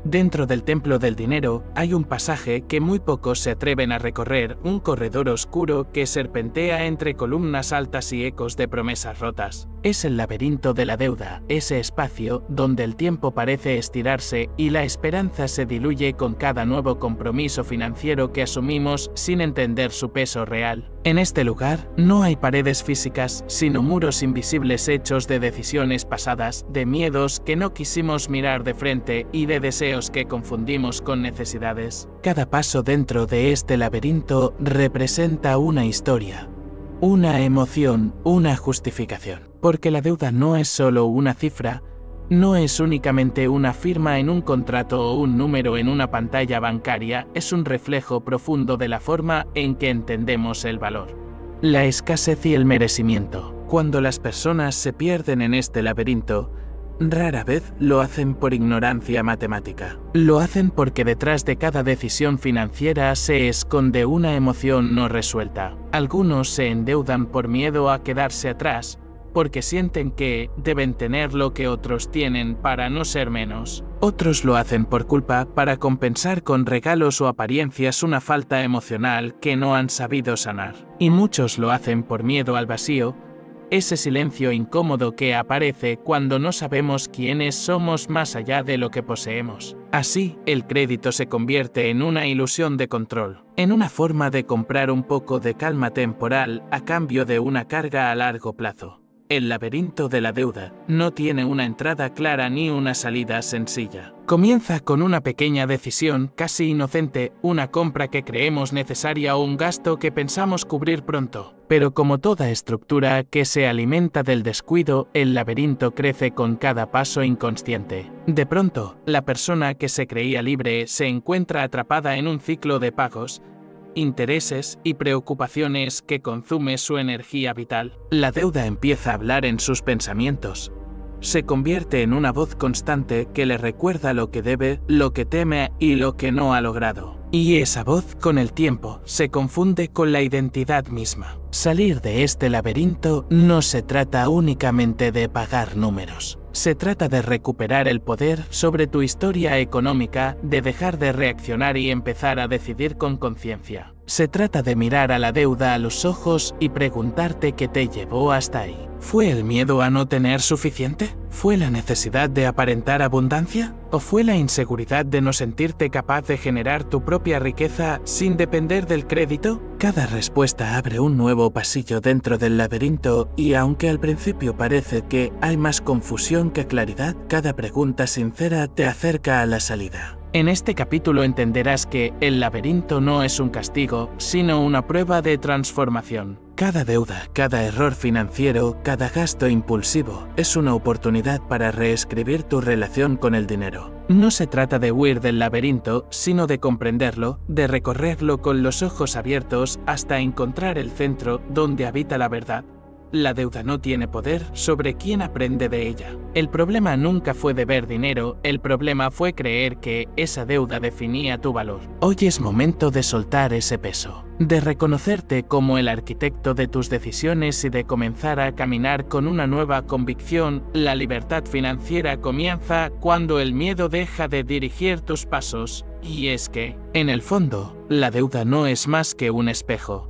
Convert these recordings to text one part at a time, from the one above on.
Dentro del templo del dinero hay un pasaje que muy pocos se atreven a recorrer, un corredor oscuro que serpentea entre columnas altas y ecos de promesas rotas. Es el laberinto de la deuda, ese espacio donde el tiempo parece estirarse y la esperanza se diluye con cada nuevo compromiso financiero que asumimos sin entender su peso real. En este lugar no hay paredes físicas, sino muros invisibles hechos de decisiones pasadas, de miedos que no quisimos mirar de frente y de deseos que confundimos con necesidades. Cada paso dentro de este laberinto representa una historia, una emoción, una justificación. Porque la deuda no es solo una cifra, no es únicamente una firma en un contrato o un número en una pantalla bancaria, es un reflejo profundo de la forma en que entendemos el valor, la escasez y el merecimiento. Cuando las personas se pierden en este laberinto, rara vez lo hacen por ignorancia matemática. Lo hacen porque detrás de cada decisión financiera se esconde una emoción no resuelta. Algunos se endeudan por miedo a quedarse atrás, porque sienten que deben tener lo que otros tienen para no ser menos. Otros lo hacen por culpa, para compensar con regalos o apariencias una falta emocional que no han sabido sanar. Y muchos lo hacen por miedo al vacío, ese silencio incómodo que aparece cuando no sabemos quiénes somos más allá de lo que poseemos. Así, el crédito se convierte en una ilusión de control, en una forma de comprar un poco de calma temporal a cambio de una carga a largo plazo. El laberinto de la deuda no tiene una entrada clara ni una salida sencilla. Comienza con una pequeña decisión, casi inocente, una compra que creemos necesaria o un gasto que pensamos cubrir pronto. Pero como toda estructura que se alimenta del descuido, el laberinto crece con cada paso inconsciente. De pronto, la persona que se creía libre se encuentra atrapada en un ciclo de pagos, intereses y preocupaciones que consume su energía vital. La deuda empieza a hablar en sus pensamientos. Se convierte en una voz constante que le recuerda lo que debe, lo que teme y lo que no ha logrado. Y esa voz, con el tiempo, se confunde con la identidad misma. Salir de este laberinto no se trata únicamente de pagar números. Se trata de recuperar el poder sobre tu historia económica, de dejar de reaccionar y empezar a decidir con conciencia. Se trata de mirar a la deuda a los ojos y preguntarte qué te llevó hasta ahí. ¿Fue el miedo a no tener suficiente? ¿Fue la necesidad de aparentar abundancia? ¿O fue la inseguridad de no sentirte capaz de generar tu propia riqueza sin depender del crédito? Cada respuesta abre un nuevo pasillo dentro del laberinto y aunque al principio parece que hay más confusión que claridad, cada pregunta sincera te acerca a la salida. En este capítulo entenderás que el laberinto no es un castigo, sino una prueba de transformación. Cada deuda, cada error financiero, cada gasto impulsivo es una oportunidad para reescribir tu relación con el dinero. No se trata de huir del laberinto, sino de comprenderlo, de recorrerlo con los ojos abiertos hasta encontrar el centro donde habita la verdad. La deuda no tiene poder sobre quien aprende de ella. El problema nunca fue deber dinero, el problema fue creer que esa deuda definía tu valor. Hoy es momento de soltar ese peso, de reconocerte como el arquitecto de tus decisiones y de comenzar a caminar con una nueva convicción. La libertad financiera comienza cuando el miedo deja de dirigir tus pasos. Y es que, en el fondo, la deuda no es más que un espejo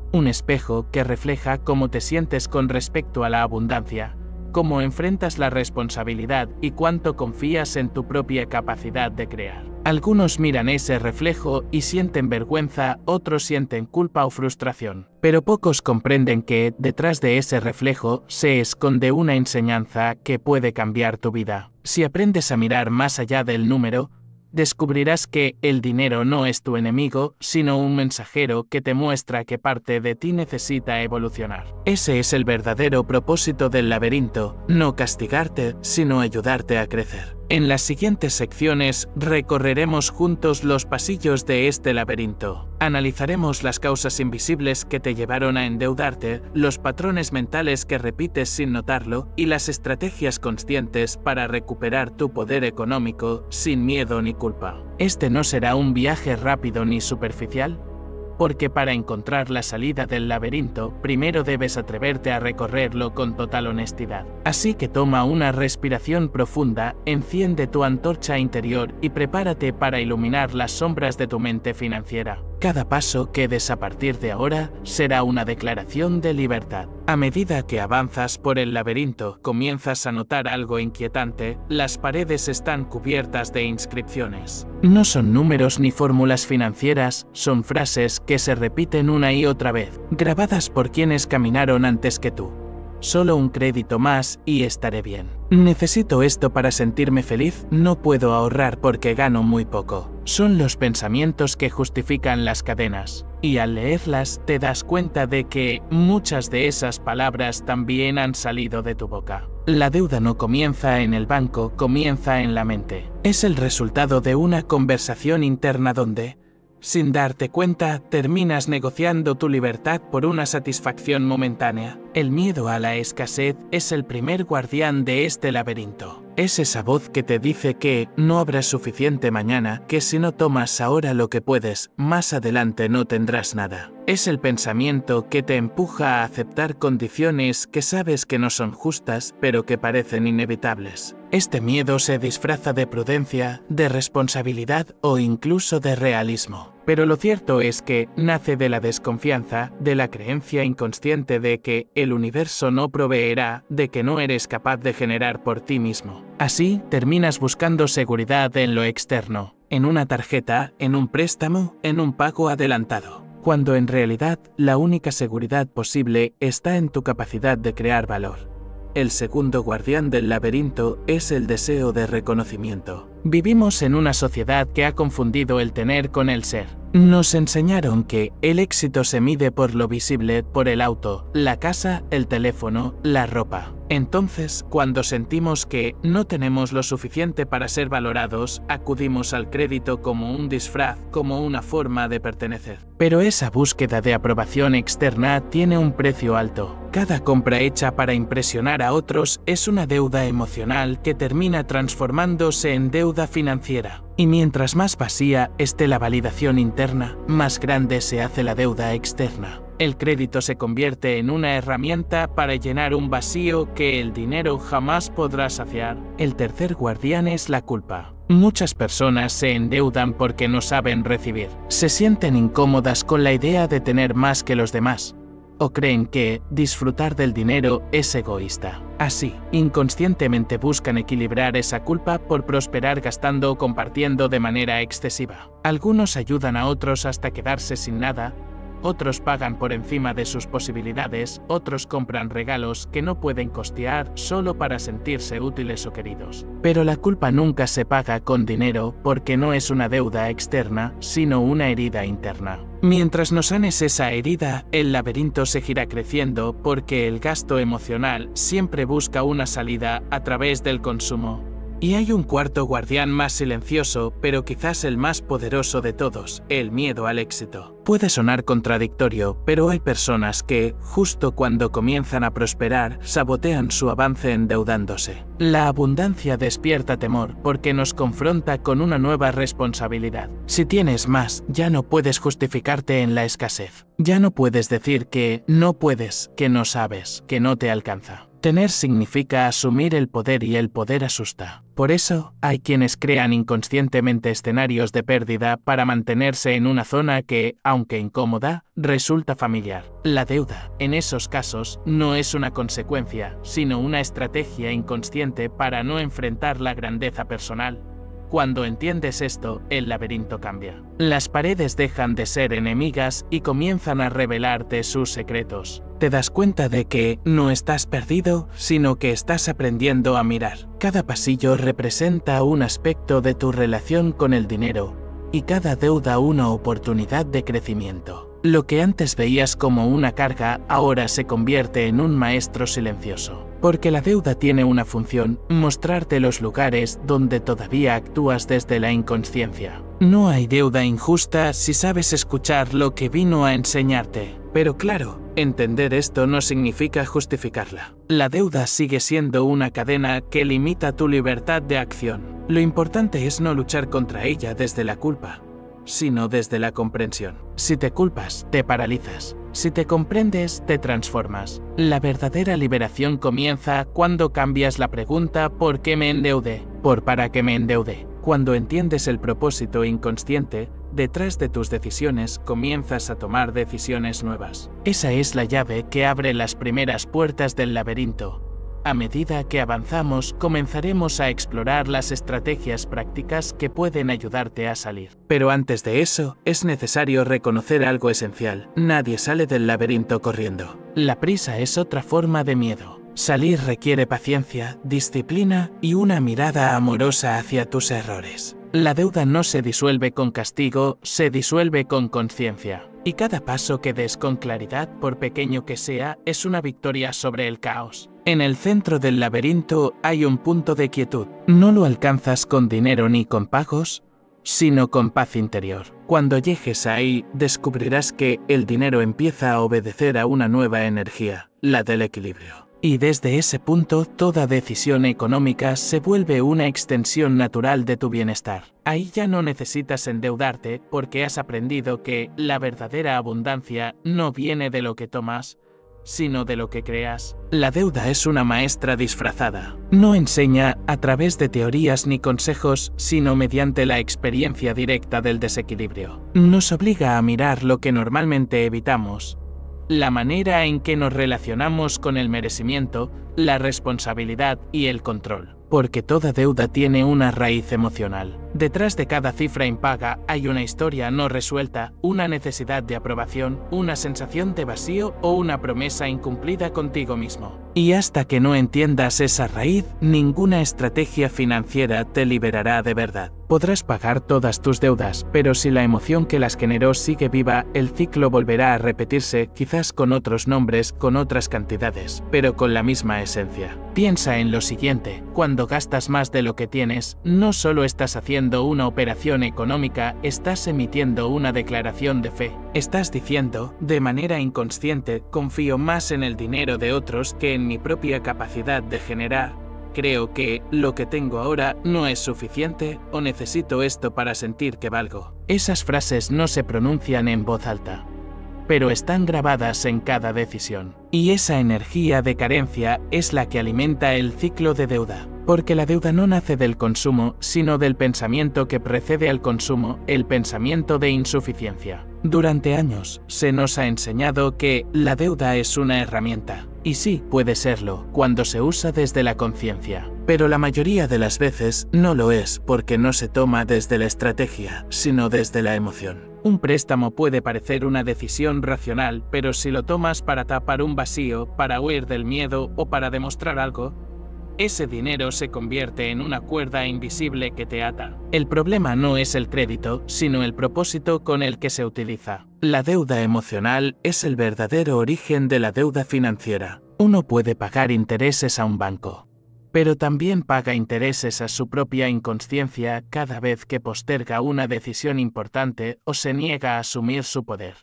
que refleja cómo te sientes con respecto a la abundancia, cómo enfrentas la responsabilidad y cuánto confías en tu propia capacidad de crear. Algunos miran ese reflejo y sienten vergüenza, otros sienten culpa o frustración. Pero pocos comprenden que, detrás de ese reflejo, se esconde una enseñanza que puede cambiar tu vida. Si aprendes a mirar más allá del número, descubrirás que el dinero no es tu enemigo, sino un mensajero que te muestra que parte de ti necesita evolucionar. Ese es el verdadero propósito del laberinto, no castigarte, sino ayudarte a crecer. En las siguientes secciones recorreremos juntos los pasillos de este laberinto. Analizaremos las causas invisibles que te llevaron a endeudarte, los patrones mentales que repites sin notarlo y las estrategias conscientes para recuperar tu poder económico sin miedo ni culpa. Este no será un viaje rápido ni superficial. porque para encontrar la salida del laberinto, primero debes atreverte a recorrerlo con total honestidad. Así que toma una respiración profunda, enciende tu antorcha interior y prepárate para iluminar las sombras de tu mente financiera. Cada paso que des a partir de ahora será una declaración de libertad. A medida que avanzas por el laberinto, comienzas a notar algo inquietante. Las paredes están cubiertas de inscripciones. No son números ni fórmulas financieras, son frases que se repiten una y otra vez, grabadas por quienes caminaron antes que tú. Solo un crédito más y estaré bien. Necesito esto para sentirme feliz, no puedo ahorrar porque gano muy poco. Son los pensamientos que justifican las cadenas. Y al leerlas te das cuenta de que muchas de esas palabras también han salido de tu boca. La deuda no comienza en el banco, comienza en la mente. Es el resultado de una conversación interna donde, sin darte cuenta, terminas negociando tu libertad por una satisfacción momentánea. El miedo a la escasez es el primer guardián de este laberinto. Es esa voz que te dice que no habrá suficiente mañana, que si no tomas ahora lo que puedes, más adelante no tendrás nada. Es el pensamiento que te empuja a aceptar condiciones que sabes que no son justas, pero que parecen inevitables. Este miedo se disfraza de prudencia, de responsabilidad o incluso de realismo. Pero lo cierto es que nace de la desconfianza, de la creencia inconsciente de que el universo no proveerá, de que no eres capaz de generar por ti mismo. Así, terminas buscando seguridad en lo externo, en una tarjeta, en un préstamo, en un pago adelantado, cuando en realidad la única seguridad posible está en tu capacidad de crear valor. El segundo guardián del laberinto es el deseo de reconocimiento. Vivimos en una sociedad que ha confundido el tener con el ser. Nos enseñaron que el éxito se mide por lo visible, por el auto, la casa, el teléfono, la ropa. Entonces, cuando sentimos que no tenemos lo suficiente para ser valorados, acudimos al crédito como un disfraz, como una forma de pertenecer. Pero esa búsqueda de aprobación externa tiene un precio alto. Cada compra hecha para impresionar a otros es una deuda emocional que termina transformándose en deuda financiera. Y mientras más vacía esté la validación interna, más grande se hace la deuda externa. El crédito se convierte en una herramienta para llenar un vacío que el dinero jamás podrá saciar. El tercer guardián es la culpa. Muchas personas se endeudan porque no saben recibir. Se sienten incómodas con la idea de tener más que los demás, o creen que disfrutar del dinero es egoísta. Así, inconscientemente buscan equilibrar esa culpa por prosperar gastando o compartiendo de manera excesiva. Algunos ayudan a otros hasta quedarse sin nada, otros pagan por encima de sus posibilidades, otros compran regalos que no pueden costear solo para sentirse útiles o queridos. Pero la culpa nunca se paga con dinero porque no es una deuda externa, sino una herida interna. Mientras no sanes esa herida, el laberinto seguirá creciendo porque el gasto emocional siempre busca una salida a través del consumo. Y hay un cuarto guardián más silencioso, pero quizás el más poderoso de todos, el miedo al éxito. Puede sonar contradictorio, pero hay personas que, justo cuando comienzan a prosperar, sabotean su avance endeudándose. La abundancia despierta temor porque nos confronta con una nueva responsabilidad. Si tienes más, ya no puedes justificarte en la escasez. Ya no puedes decir que no puedes, que no sabes, que no te alcanza. Tener significa asumir el poder y el poder asusta. Por eso, hay quienes crean inconscientemente escenarios de pérdida para mantenerse en una zona que, aunque incómoda, resulta familiar. La deuda, en esos casos, no es una consecuencia, sino una estrategia inconsciente para no enfrentar la grandeza personal. Cuando entiendes esto, el laberinto cambia. Las paredes dejan de ser enemigas y comienzan a revelarte sus secretos. Te das cuenta de que no estás perdido, sino que estás aprendiendo a mirar. Cada pasillo representa un aspecto de tu relación con el dinero, y cada deuda una oportunidad de crecimiento. Lo que antes veías como una carga, ahora se convierte en un maestro silencioso. Porque la deuda tiene una función, mostrarte los lugares donde todavía actúas desde la inconsciencia. No hay deuda injusta si sabes escuchar lo que vino a enseñarte. Pero claro, entender esto no significa justificarla. La deuda sigue siendo una cadena que limita tu libertad de acción. Lo importante es no luchar contra ella desde la culpa, sino desde la comprensión. Si te culpas, te paralizas. Si te comprendes, te transformas. La verdadera liberación comienza cuando cambias la pregunta ¿por qué me endeudé? Por ¿para qué me endeudé? Cuando entiendes el propósito inconsciente, detrás de tus decisiones comienzas a tomar decisiones nuevas. Esa es la llave que abre las primeras puertas del laberinto. A medida que avanzamos, comenzaremos a explorar las estrategias prácticas que pueden ayudarte a salir. Pero antes de eso, es necesario reconocer algo esencial. Nadie sale del laberinto corriendo. La prisa es otra forma de miedo. Salir requiere paciencia, disciplina y una mirada amorosa hacia tus errores. La deuda no se disuelve con castigo, se disuelve con conciencia. Y cada paso que des con claridad, por pequeño que sea, es una victoria sobre el caos. En el centro del laberinto hay un punto de quietud. No lo alcanzas con dinero ni con pagos, sino con paz interior. Cuando llegues ahí, descubrirás que el dinero empieza a obedecer a una nueva energía, la del equilibrio. Y desde ese punto, toda decisión económica se vuelve una extensión natural de tu bienestar. Ahí ya no necesitas endeudarte porque has aprendido que la verdadera abundancia no viene de lo que tomas, sino de lo que creas. La deuda es una maestra disfrazada. No enseña a través de teorías ni consejos, sino mediante la experiencia directa del desequilibrio. Nos obliga a mirar lo que normalmente evitamos. La manera en que nos relacionamos con el merecimiento, la responsabilidad y el control. Porque toda deuda tiene una raíz emocional. Detrás de cada cifra impaga hay una historia no resuelta, una necesidad de aprobación, una sensación de vacío o una promesa incumplida contigo mismo. Y hasta que no entiendas esa raíz, ninguna estrategia financiera te liberará de verdad. Podrás pagar todas tus deudas, pero si la emoción que las generó sigue viva, el ciclo volverá a repetirse, quizás con otros nombres, con otras cantidades, pero con la misma esencia. Piensa en lo siguiente: cuando gastas más de lo que tienes, no solo estás haciendo una operación económica, estás emitiendo una declaración de fe. Estás diciendo, de manera inconsciente, confío más en el dinero de otros que en mi propia capacidad de generar. Creo que lo que tengo ahora no es suficiente o necesito esto para sentir que valgo. Esas frases no se pronuncian en voz alta, pero están grabadas en cada decisión. Y esa energía de carencia es la que alimenta el ciclo de deuda. Porque la deuda no nace del consumo, sino del pensamiento que precede al consumo, el pensamiento de insuficiencia. Durante años, se nos ha enseñado que la deuda es una herramienta. Y sí, puede serlo, cuando se usa desde la conciencia. Pero la mayoría de las veces no lo es porque no se toma desde la estrategia, sino desde la emoción. Un préstamo puede parecer una decisión racional, pero si lo tomas para tapar un vacío, para huir del miedo o para demostrar algo, ese dinero se convierte en una cuerda invisible que te ata. El problema no es el crédito, sino el propósito con el que se utiliza. La deuda emocional es el verdadero origen de la deuda financiera. Uno puede pagar intereses a un banco, pero también paga intereses a su propia inconsciencia cada vez que posterga una decisión importante o se niega a asumir su poder.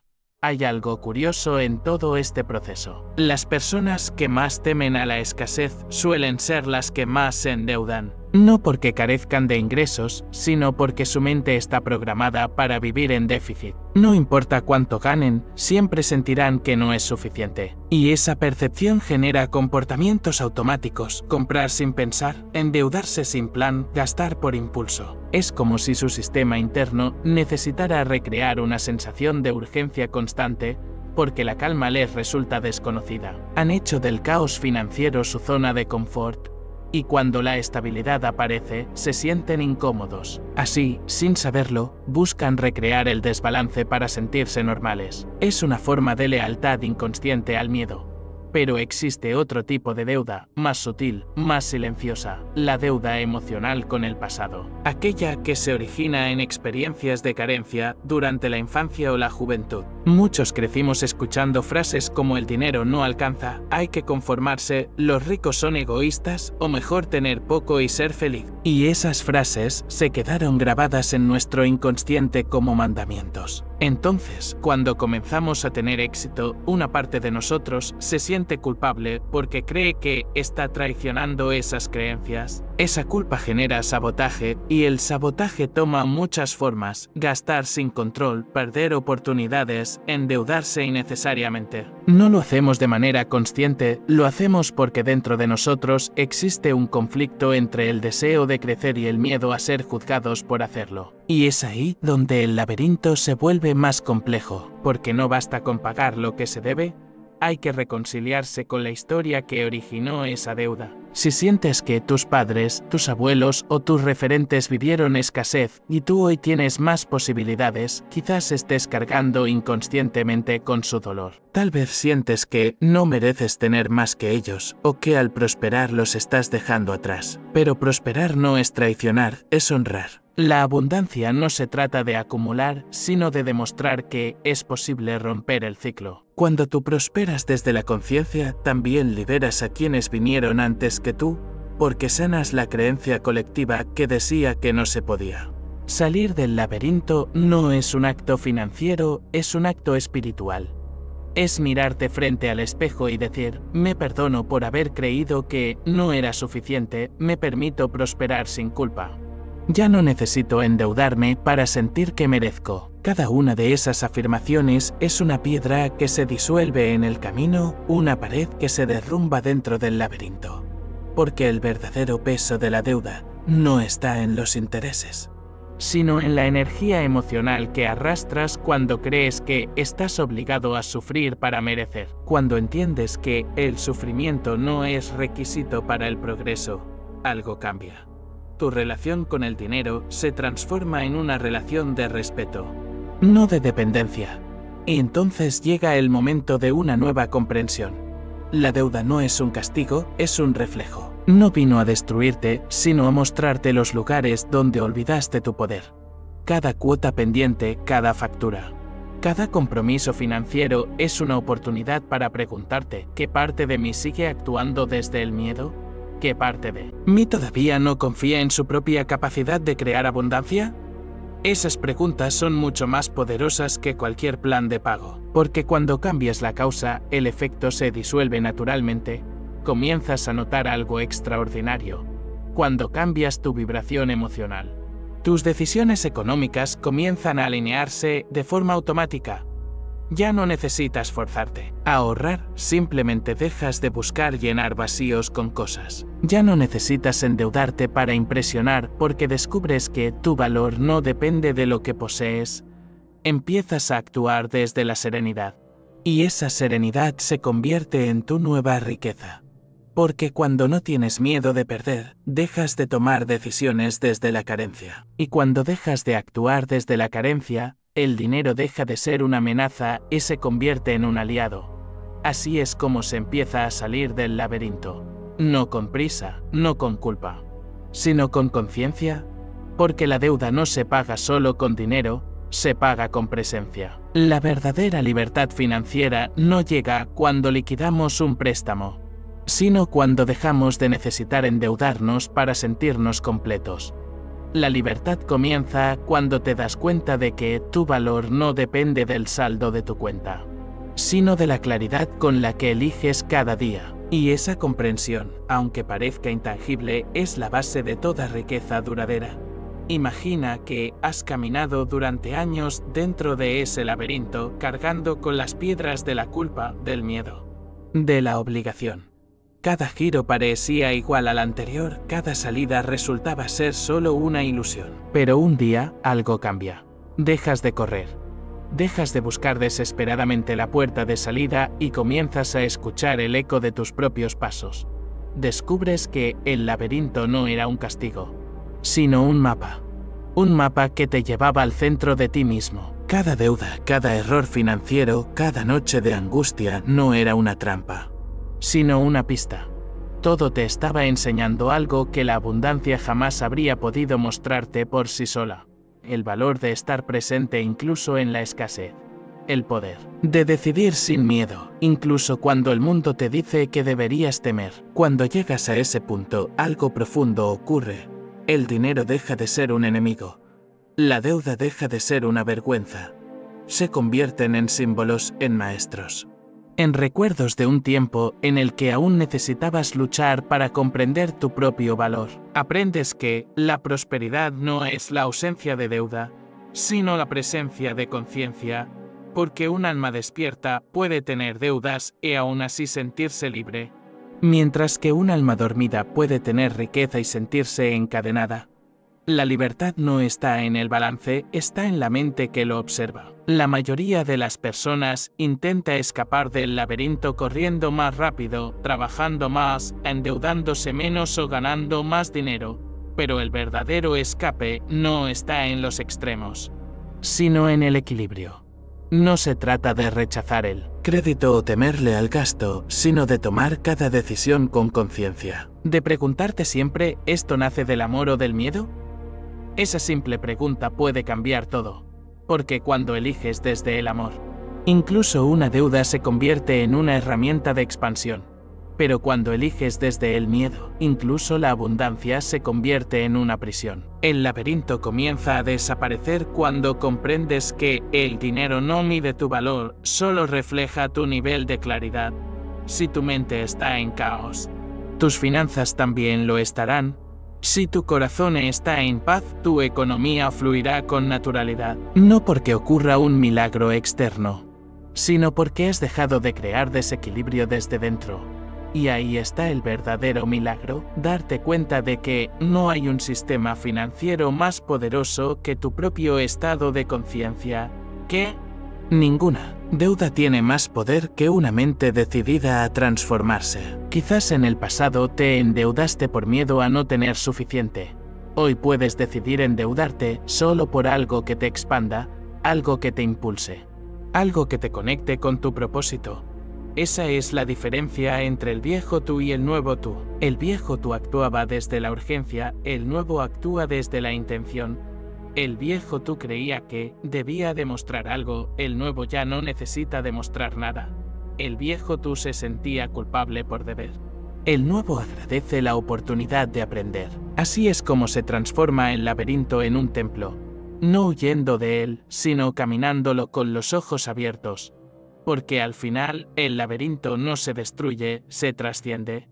Hay algo curioso en todo este proceso. Las personas que más temen a la escasez suelen ser las que más se endeudan. No porque carezcan de ingresos, sino porque su mente está programada para vivir en déficit. No importa cuánto ganen, siempre sentirán que no es suficiente. Y esa percepción genera comportamientos automáticos: comprar sin pensar, endeudarse sin plan, gastar por impulso. Es como si su sistema interno necesitara recrear una sensación de urgencia constante, porque la calma les resulta desconocida. Han hecho del caos financiero su zona de confort, y cuando la estabilidad aparece, se sienten incómodos. Así, sin saberlo, buscan recrear el desbalance para sentirse normales. Es una forma de lealtad inconsciente al miedo. Pero existe otro tipo de deuda, más sutil, más silenciosa: la deuda emocional con el pasado. Aquella que se origina en experiencias de carencia durante la infancia o la juventud. Muchos crecimos escuchando frases como el dinero no alcanza, hay que conformarse, los ricos son egoístas, o mejor tener poco y ser feliz. Y esas frases se quedaron grabadas en nuestro inconsciente como mandamientos. Entonces, cuando comenzamos a tener éxito, una parte de nosotros se siente culpable porque cree que está traicionando esas creencias. Esa culpa genera sabotaje, y el sabotaje toma muchas formas: gastar sin control, perder oportunidades, endeudarse innecesariamente. No lo hacemos de manera consciente, lo hacemos porque dentro de nosotros existe un conflicto entre el deseo de crecer y el miedo a ser juzgados por hacerlo. Y es ahí donde el laberinto se vuelve más complejo, porque no basta con pagar lo que se debe, hay que reconciliarse con la historia que originó esa deuda. Si sientes que tus padres, tus abuelos o tus referentes vivieron escasez y tú hoy tienes más posibilidades, quizás estés cargando inconscientemente con su dolor. Tal vez sientes que no mereces tener más que ellos, o que al prosperar los estás dejando atrás. Pero prosperar no es traicionar, es honrar. La abundancia no se trata de acumular, sino de demostrar que es posible romper el ciclo. Cuando tú prosperas desde la conciencia, también liberas a quienes vinieron antes que tú, porque sanas la creencia colectiva que decía que no se podía. Salir del laberinto no es un acto financiero, es un acto espiritual. Es mirarte frente al espejo y decir: me perdono por haber creído que no era suficiente, me permito prosperar sin culpa. Ya no necesito endeudarme para sentir que merezco. Cada una de esas afirmaciones es una piedra que se disuelve en el camino, una pared que se derrumba dentro del laberinto. Porque el verdadero peso de la deuda no está en los intereses, sino en la energía emocional que arrastras cuando crees que estás obligado a sufrir para merecer. Cuando entiendes que el sufrimiento no es requisito para el progreso, algo cambia. Tu relación con el dinero se transforma en una relación de respeto, no de dependencia. Y entonces llega el momento de una nueva comprensión. La deuda no es un castigo, es un reflejo. No vino a destruirte, sino a mostrarte los lugares donde olvidaste tu poder. Cada cuota pendiente, cada factura, cada compromiso financiero es una oportunidad para preguntarte: ¿qué parte de mí sigue actuando desde el miedo? ¿Qué parte de mí todavía no confía en su propia capacidad de crear abundancia? Esas preguntas son mucho más poderosas que cualquier plan de pago, porque cuando cambias la causa, el efecto se disuelve naturalmente. Comienzas a notar algo extraordinario. Cuando cambias tu vibración emocional, tus decisiones económicas comienzan a alinearse de forma automática. Ya no necesitas forzarte a ahorrar, simplemente dejas de buscar llenar vacíos con cosas. Ya no necesitas endeudarte para impresionar, porque descubres que tu valor no depende de lo que posees. Empiezas a actuar desde la serenidad. Y esa serenidad se convierte en tu nueva riqueza. Porque cuando no tienes miedo de perder, dejas de tomar decisiones desde la carencia. Y cuando dejas de actuar desde la carencia, el dinero deja de ser una amenaza y se convierte en un aliado. Así es como se empieza a salir del laberinto. No con prisa, no con culpa, sino con conciencia, porque la deuda no se paga solo con dinero, se paga con presencia. La verdadera libertad financiera no llega cuando liquidamos un préstamo, sino cuando dejamos de necesitar endeudarnos para sentirnos completos. La libertad comienza cuando te das cuenta de que tu valor no depende del saldo de tu cuenta, sino de la claridad con la que eliges cada día. Y esa comprensión, aunque parezca intangible, es la base de toda riqueza duradera. Imagina que has caminado durante años dentro de ese laberinto, cargando con las piedras de la culpa, del miedo, de la obligación. Cada giro parecía igual al anterior, cada salida resultaba ser solo una ilusión. Pero un día, algo cambia. Dejas de correr. Dejas de buscar desesperadamente la puerta de salida y comienzas a escuchar el eco de tus propios pasos. Descubres que el laberinto no era un castigo, sino un mapa. Un mapa que te llevaba al centro de ti mismo. Cada deuda, cada error financiero, cada noche de angustia no era una trampa, sino una pista. Todo te estaba enseñando algo que la abundancia jamás habría podido mostrarte por sí sola. El valor de estar presente incluso en la escasez. El poder de decidir sin miedo, incluso cuando el mundo te dice que deberías temer. Cuando llegas a ese punto, algo profundo ocurre. El dinero deja de ser un enemigo. La deuda deja de ser una vergüenza. Se convierten en símbolos, en maestros. En recuerdos de un tiempo en el que aún necesitabas luchar para comprender tu propio valor. Aprendes que la prosperidad no es la ausencia de deuda, sino la presencia de conciencia, porque un alma despierta puede tener deudas y aún así sentirse libre, mientras que un alma dormida puede tener riqueza y sentirse encadenada. La libertad no está en el balance, está en la mente que lo observa. La mayoría de las personas intenta escapar del laberinto corriendo más rápido, trabajando más, endeudándose menos o ganando más dinero. Pero el verdadero escape no está en los extremos, sino en el equilibrio. No se trata de rechazar el crédito o temerle al gasto, sino de tomar cada decisión con conciencia. De preguntarte siempre, ¿esto nace del amor o del miedo? Esa simple pregunta puede cambiar todo, porque cuando eliges desde el amor, incluso una deuda se convierte en una herramienta de expansión. Pero cuando eliges desde el miedo, incluso la abundancia se convierte en una prisión. El laberinto comienza a desaparecer cuando comprendes que el dinero no mide tu valor, solo refleja tu nivel de claridad. Si tu mente está en caos, tus finanzas también lo estarán. Si tu corazón está en paz, tu economía fluirá con naturalidad. No porque ocurra un milagro externo, sino porque has dejado de crear desequilibrio desde dentro. Y ahí está el verdadero milagro, darte cuenta de que no hay un sistema financiero más poderoso que tu propio estado de conciencia, que ninguna deuda tiene más poder que una mente decidida a transformarse. Quizás en el pasado te endeudaste por miedo a no tener suficiente. Hoy puedes decidir endeudarte solo por algo que te expanda, algo que te impulse, algo que te conecte con tu propósito. Esa es la diferencia entre el viejo tú y el nuevo tú. El viejo tú actuaba desde la urgencia, el nuevo actúa desde la intención. El viejo tú creía que debía demostrar algo, el nuevo ya no necesita demostrar nada. El viejo tú se sentía culpable por deber. El nuevo agradece la oportunidad de aprender. Así es como se transforma el laberinto en un templo, no huyendo de él, sino caminándolo con los ojos abiertos. Porque al final el laberinto no se destruye, se trasciende,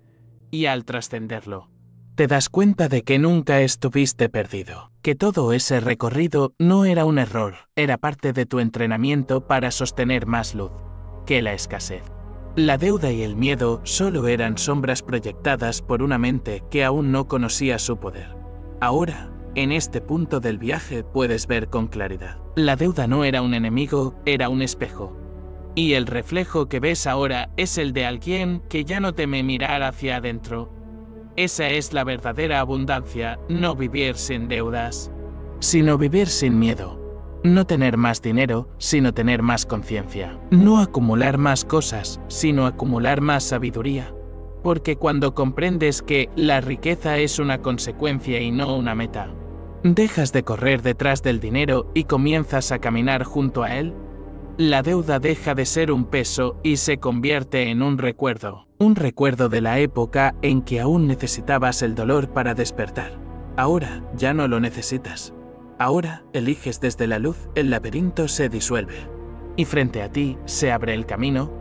y al trascenderlo, te das cuenta de que nunca estuviste perdido, que todo ese recorrido no era un error, era parte de tu entrenamiento para sostener más luz que la escasez. La deuda y el miedo solo eran sombras proyectadas por una mente que aún no conocía su poder. Ahora, en este punto del viaje puedes ver con claridad. La deuda no era un enemigo, era un espejo. Y el reflejo que ves ahora es el de alguien que ya no teme mirar hacia adentro. Esa es la verdadera abundancia, no vivir sin deudas, sino vivir sin miedo. No tener más dinero, sino tener más conciencia. No acumular más cosas, sino acumular más sabiduría. Porque cuando comprendes que la riqueza es una consecuencia y no una meta, dejas de correr detrás del dinero y comienzas a caminar junto a él. La deuda deja de ser un peso y se convierte en un recuerdo de la época en que aún necesitabas el dolor para despertar. Ahora ya no lo necesitas. Ahora eliges desde la luz, el laberinto se disuelve. Y frente a ti se abre el camino.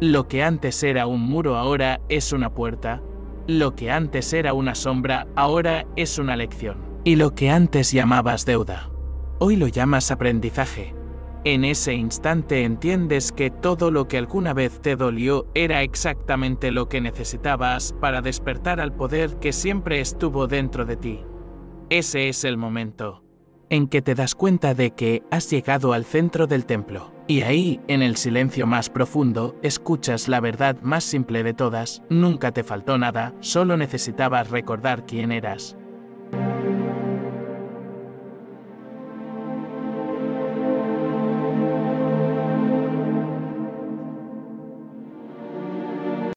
Lo que antes era un muro ahora es una puerta. Lo que antes era una sombra ahora es una lección. Y lo que antes llamabas deuda, hoy lo llamas aprendizaje. En ese instante entiendes que todo lo que alguna vez te dolió era exactamente lo que necesitabas para despertar al poder que siempre estuvo dentro de ti. Ese es el momento en que te das cuenta de que has llegado al centro del templo. Y ahí, en el silencio más profundo, escuchas la verdad más simple de todas. Nunca te faltó nada, solo necesitabas recordar quién eras.